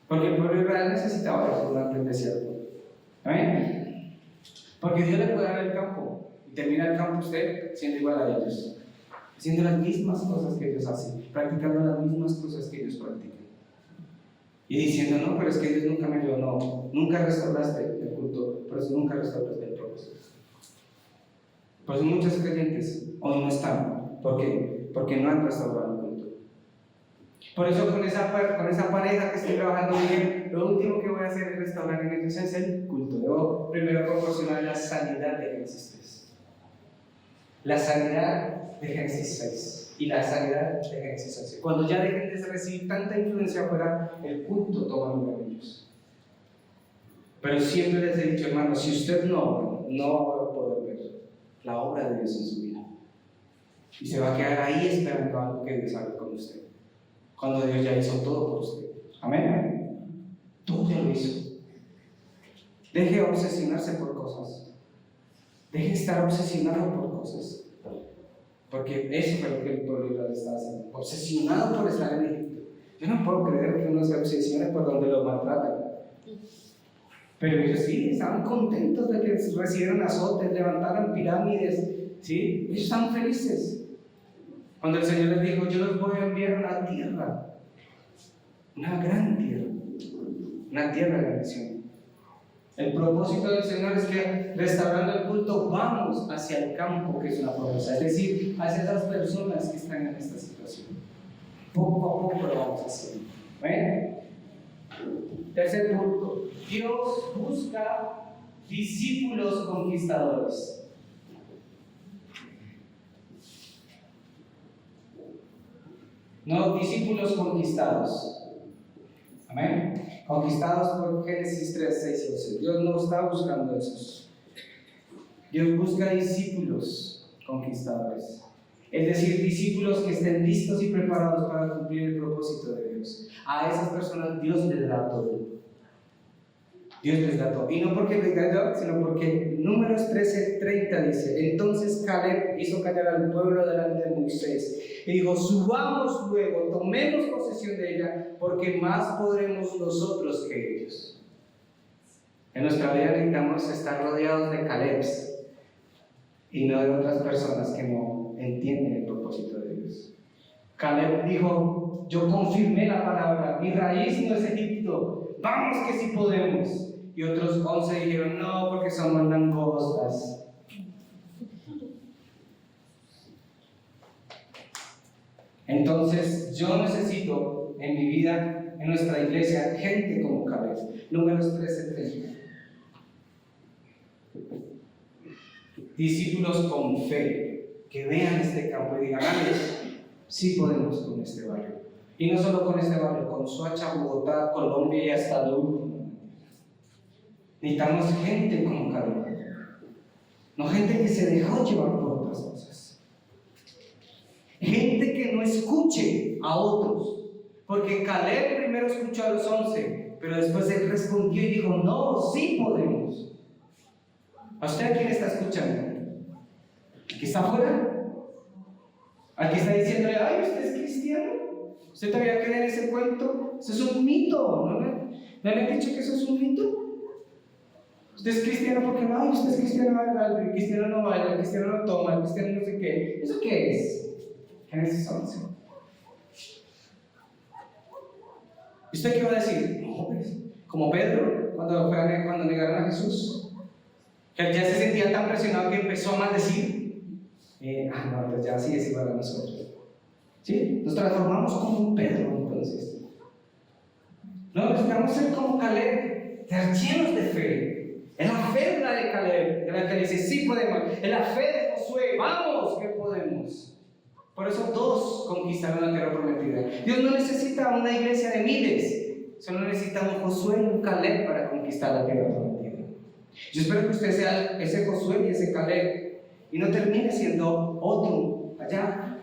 Porque el pueblo de Israel necesitaba eso durante el desierto. ¿Amén? Porque Dios le puede dar el campo y termina el campo usted siendo igual a ellos, haciendo las mismas cosas que ellos hacen, practicando las mismas cosas que ellos practican. Y diciendo, no, pero es que Dios nunca me dio, no, nunca restauraste el culto, por eso nunca restauraste el propósito. Por eso muchos creyentes hoy no están. ¿Por qué? Porque no han restaurado el culto. Por eso con esa pareja que estoy trabajando bien, lo último que voy a hacer es restaurar en ellos es el culto. Debo primero proporcionar la sanidad de Génesis 3. La sanidad de Génesis 6. Y la sanidad de Génesis 11. Cuando ya dejen de recibir tanta influencia afuera, el culto toma lugar en ellos. Pero siempre les he dicho, hermanos, si usted no va a poder ver la obra de Dios en su vida. Y se va a quedar ahí esperando algo que Dios haga con usted. Cuando Dios ya hizo todo por usted. Amén. Todo ya lo hizo. Deje de obsesionarse por cosas. Deje de estar obsesionado por cosas. Porque eso fue lo que el pueblo de Israel estaba haciendo, obsesionado por estar en Egipto. Yo no puedo creer que uno se obsesione por donde los maltratan. Pero ellos sí, estaban contentos de que recibieran azotes, levantaran pirámides, ¿sí? Ellos estaban felices. Cuando el Señor les dijo, yo los voy a enviar a una tierra, una gran tierra, una tierra de bendición. El propósito del Señor es que restaurando el culto vamos hacia el campo, que es una promesa, es decir, hacia esas personas que están en esta situación. Poco a poco lo vamos haciendo. ¿Ven? Tercer punto, Dios busca discípulos conquistadores. no discípulos conquistados. Amén. Conquistados por Génesis 3, 6 y 11. Dios no está buscando esos. Dios busca discípulos conquistadores. Es decir, discípulos que estén listos y preparados para cumplir el propósito de Dios. A esas personas Dios les da todo. Dios les da todo. Y no porque les da todo, sino porque Números 13:30 dice: entonces Caleb hizo callar al pueblo delante de Moisés y dijo: subamos luego, tomemos posesión de ella, porque más podremos nosotros que ellos. En nuestra vida necesitamos estar rodeados de Calebs y no de otras personas que no entienden el propósito de Dios. Caleb dijo: yo confirmé la palabra, mi raíz no es Egipto, vamos que sí podemos. Y otros 11 dijeron: no, porque somos langostas. Entonces yo necesito en mi vida, en nuestra iglesia, gente como Caleb. Números 13:30. Discípulos con fe, que vean este campo y digan: sí podemos con este barrio. Y no solo con este barrio, con Soacha, Bogotá, Colombia y hasta el último. Necesitamos gente como Caleb, no gente que se dejó llevar por otras cosas, gente que no escuche a otros, porque Caleb primero escuchó a los 11, pero después él respondió y dijo: no, sí podemos. ¿A usted a quién está escuchando? ¿Al que está afuera? ¿Al que está diciéndole: ay, usted es cristiano? ¿Usted todavía cree en ese cuento? Eso es un mito, ¿no le han dicho que eso es un mito? Usted es cristiano porque no, ay, usted es cristiano, el cristiano no baila, el cristiano no toma, el cristiano no sé qué. ¿Eso qué es? Génesis 11. ¿Y usted qué va a decir? No, pues, como Pedro, cuando negaron a Jesús, que ya se sentía tan presionado que empezó a maldecir. No, pues ya sí es igual a nosotros. ¿Sí? Nos transformamos como un Pedro, entonces. No, necesitamos ser como Caleb, ser llenos de fe. Es la fe de Caleb, de la que dice: sí podemos. Es la fe de Josué: vamos, que podemos. Por eso todos conquistaron la tierra prometida. Dios no necesita una iglesia de miles, solo necesita un Josué y un Caleb para conquistar la tierra prometida. Yo espero que usted sea ese Josué y ese Caleb y no termine siendo otro allá,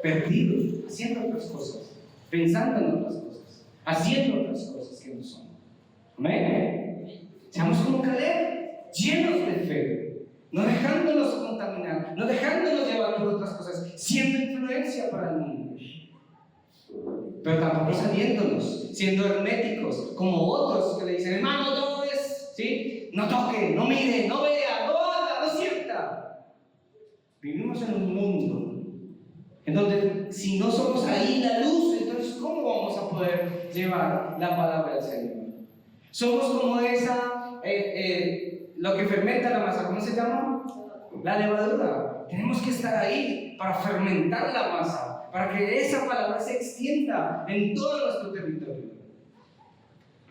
perdido, haciendo otras cosas, pensando en otras cosas, haciendo otras cosas que no son. Amén. Seamos como Caleb, llenos de fe, no dejándonos contaminar, no dejándonos llevar por otras cosas, siendo influencia para el mundo, pero tampoco saliéndonos, siendo herméticos, como otros que le dicen: hermano, todo es, ¿sí? No toque, no mire, no vea, no haga, no sienta. Vivimos en un mundo en donde, si no somos ahí la luz, entonces ¿cómo vamos a poder llevar la palabra del Señor? Somos como lo que fermenta la masa, ¿cómo se llama? La levadura. Tenemos que estar ahí para fermentar la masa, para que esa palabra se extienda en todo nuestro territorio.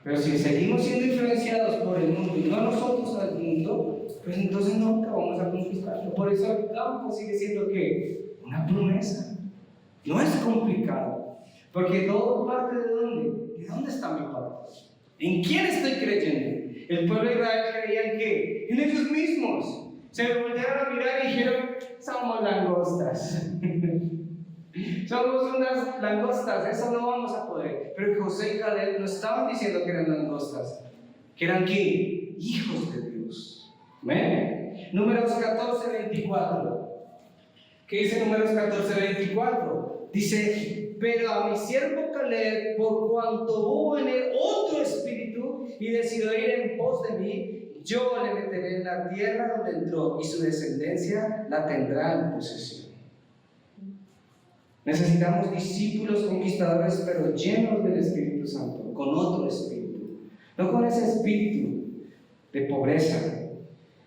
Pero si seguimos siendo influenciados por el mundo y no nosotros al mundo, pues entonces nunca vamos a conquistarlo. Por eso el campo sigue siendo ¿qué? Una promesa. No es complicado, porque todo parte de ¿dónde? ¿De dónde está mi parte? ¿En quién estoy creyendo? El pueblo de Israel creía en ¿qué? En ellos mismos. Se voltearon a mirar y dijeron: somos langostas. Somos unas langostas, eso no vamos a poder. Pero José y Caleb no estaban diciendo que eran langostas, que eran ¿qué? Hijos de Dios. ¿Ven? Números 14:24. ¿Qué dice Números 14:24? Dice: pero a mi siervo Caleb, por cuanto hubo en él otro espíritu y decidió ir en pos de mí, yo le meteré en la tierra donde entró y su descendencia la tendrá en posesión. Necesitamos discípulos conquistadores, pero llenos del Espíritu Santo, con otro espíritu, no con ese espíritu de pobreza,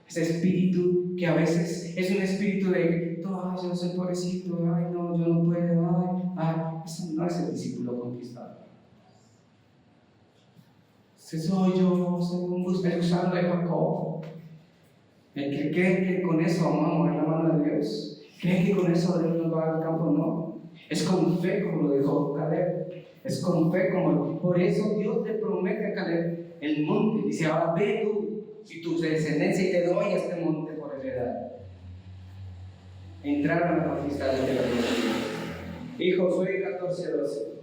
ese espíritu que a veces es un espíritu de: ay, yo soy pobrecito, ay, no, yo no puedo, ay, eso no es el discípulo conquistador. Ese soy yo, soy un gusano de Jacob. El que cree que con eso vamos a mover la mano de Dios, cree que con eso Dios nos va al campo, no. Es con fe como lo dijo Caleb. Es con fe como... Por eso Dios le promete a Caleb el monte. Dice, ahora ve tú y tu descendencia y te doy este monte por heredad. Entraron a la conquista de la tierra. Y Josué 14:12.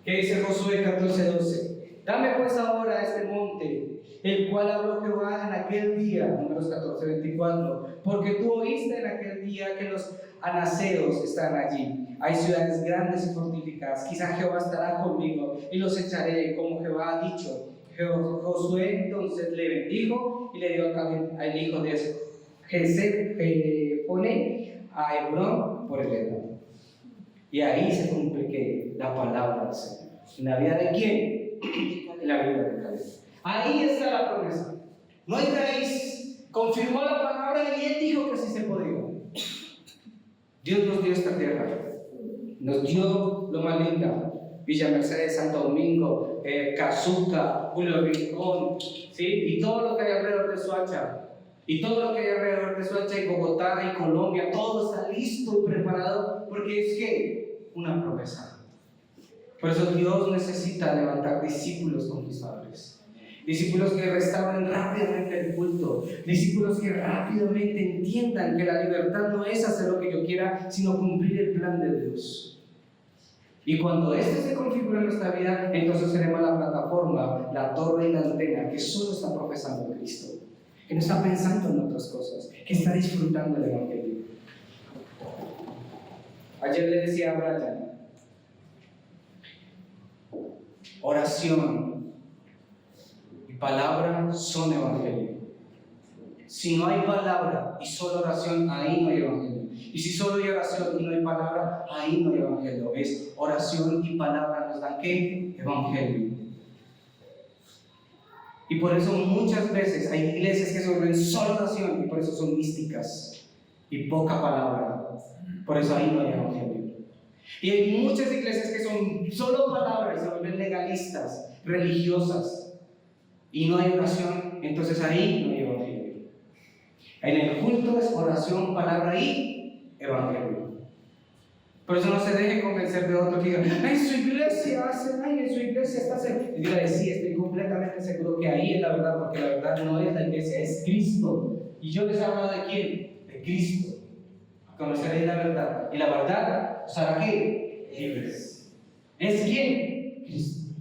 ¿Qué dice Josué 14:12? Dame pues ahora este monte, el cual habló Jehová en aquel día, Números 14:24, porque tú oíste en aquel día que los anaseos están allí. Hay ciudades grandes y fortificadas. Quizá Jehová estará conmigo y los echaré, como Jehová ha dicho. Josué entonces le bendijo y le dio a Caleb, al hijo de Jefone, a Hebrón por heredad. Y ahí se cumple que la palabra del Señor. ¿En la vida de quién? En la vida de Caleb. Ahí está la promesa. No hay raíz. Confirmó la palabra y él dijo que sí se podía. Dios nos dio esta tierra. Nos dio lo más linda. Villa Mercedes, Santo Domingo, Cazuca, Julio Rincón, ¿sí? Y todo lo que hay alrededor de Soacha. Y todo lo que hay alrededor de Soacha y Bogotá y Colombia, todo está listo y preparado porque es que una promesa. Por eso Dios necesita levantar discípulos conquistadores, discípulos que restauren rápidamente el culto, discípulos que rápidamente entiendan que la libertad no es hacer lo que yo quiera, sino cumplir el plan de Dios. Y cuando esto se configura en nuestra vida, entonces seremos la plataforma, la torre y la antena que solo está profesando a Cristo, que no está pensando en otras cosas, que está disfrutando del Evangelio. Ayer le decía a Brian, oración y palabra son Evangelio. Si no hay palabra y solo oración, ahí no hay Evangelio. Y si solo hay oración y no hay palabra, ahí no hay Evangelio. Es oración y palabra nos dan ¿qué? Evangelio. Y por eso muchas veces hay iglesias que se vuelven solo oración y por eso son místicas y poca palabra. Por eso ahí no hay Evangelio. Y hay muchas iglesias que son solo palabras y se vuelven legalistas, religiosas y no hay oración, entonces ahí no hay Evangelio. En el culto es oración, palabra y Evangelio. Por eso no se deje convencer de otro que diga, en su iglesia hace, en su iglesia está seguro. Y dígale, sí, estoy completamente seguro que ahí es la verdad, porque la verdad no es la iglesia, es Cristo. Y yo les he hablado de quién, de Cristo. Conoceréis la verdad. Y la verdad os hará ¿qué? Libres. ¿Es quién? Cristo.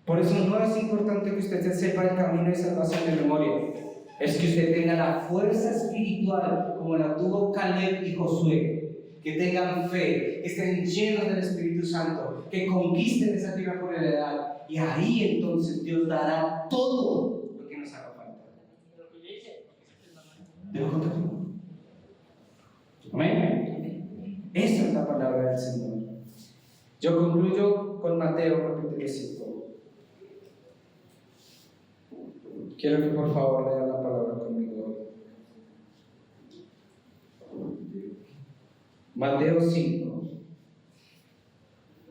Por eso no es importante que usted sepa el camino de salvación de memoria. Es que usted tenga la fuerza espiritual como la tuvo Caleb y Josué. Que tengan fe, que estén llenos del Espíritu Santo, que conquisten esa tierra por heredad. Y ahí entonces Dios dará todo lo que nos haga falta. ¿De lo contrario? Amén. Esa es la palabra del Señor. Yo concluyo con Mateo capítulo 5. Quiero que por favor lean la palabra conmigo hoy. Mateo 5.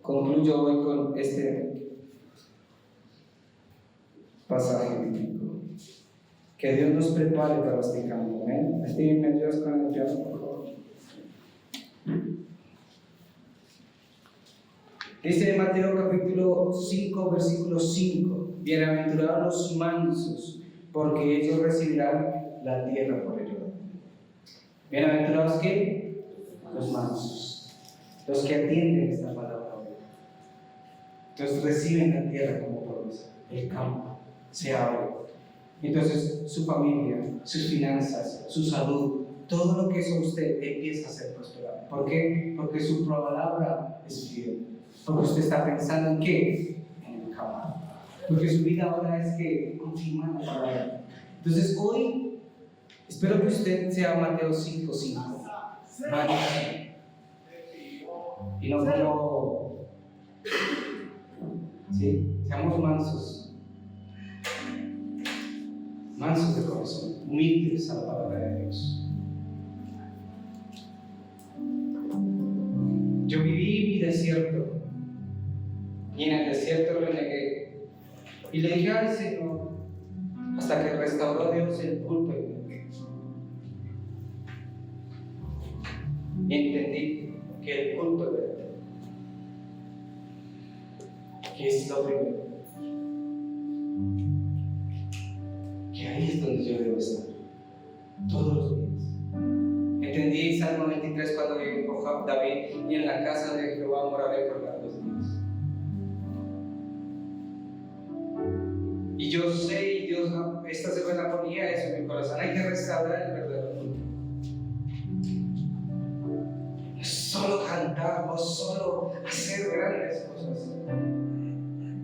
Concluyo hoy con este pasaje bíblico. Que Dios nos prepare para este campo. ¿Eh? Estímenme Dios con el piano, por favor. Dice Mateo capítulo 5, versículo 5. Bienaventurados los mansos, porque ellos recibirán la tierra por heredad. Bienaventurados ¿qué? Los mansos, los que atienden esta palabra. Entonces reciben la tierra como promesa, el campo se abre. Entonces su familia, sus finanzas, su salud, todo lo que es usted empieza a ser prosperado. ¿Por qué? Porque su palabra es fiel. Porque usted está pensando en ¿qué? En el campo. Porque su vida ahora es que confirma la palabra. Entonces hoy espero que usted sea Mateo 5:5. Vaya. Y no solo, ¿sí? Seamos mansos de corazón, humildes a la palabra de Dios. Yo viví mi desierto y en el desierto renegué y le dije al Señor hasta que restauró Dios el culto. y entendí que el culto es verdadero, que es lo primero, que ahí es donde yo debo estar, todos los días. Entendí Salmo 23 cuando dijo David, y en la casa de Jehová moraré por largos días. Y yo sé, y Dios esta semana ponía eso en mi corazón, hay que restaurar el verdadero culto. No es solo cantar, no es solo hacer grandes cosas,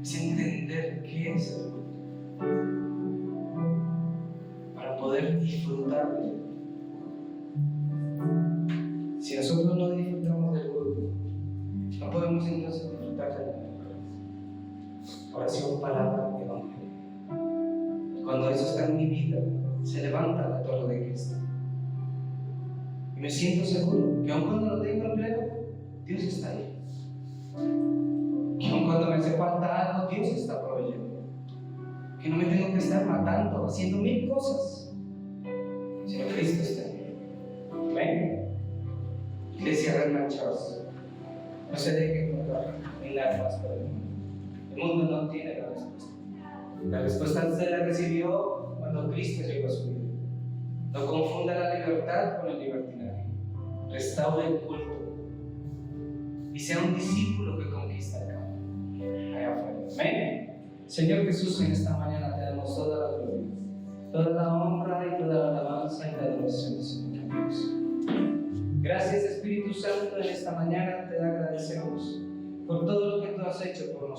es entender qué es el culto, para poder disfrutar de él. Si nosotros no disfrutamos del culto, no podemos entonces disfrutar de la oración, palabra, evangelio. Cuando eso está en mi vida, se levanta la torre de Cristo. Y me siento seguro que aun cuando no tengo empleo, Dios está ahí. Que aun cuando me hace falta algo, Dios está proveyendo. Que no me tengo que estar matando, haciendo mil cosas, sino Cristo está ahí. Amén. Iglesia Redman Church, no se deje encontrar en armas por el mundo. El mundo no tiene la respuesta. La respuesta se la recibió cuando Cristo llegó a su vida. No confunda la libertad con el libertinaje. Restaure el culto y sea un discípulo que conquista el campo allá afuera. Amén. Señor Jesús, en esta mañana te damos toda la gloria, toda la honra y toda la alabanza y la adoración, Señor Dios. Gracias, Espíritu Santo, en esta mañana te agradecemos por todo lo que tú has hecho por nosotros.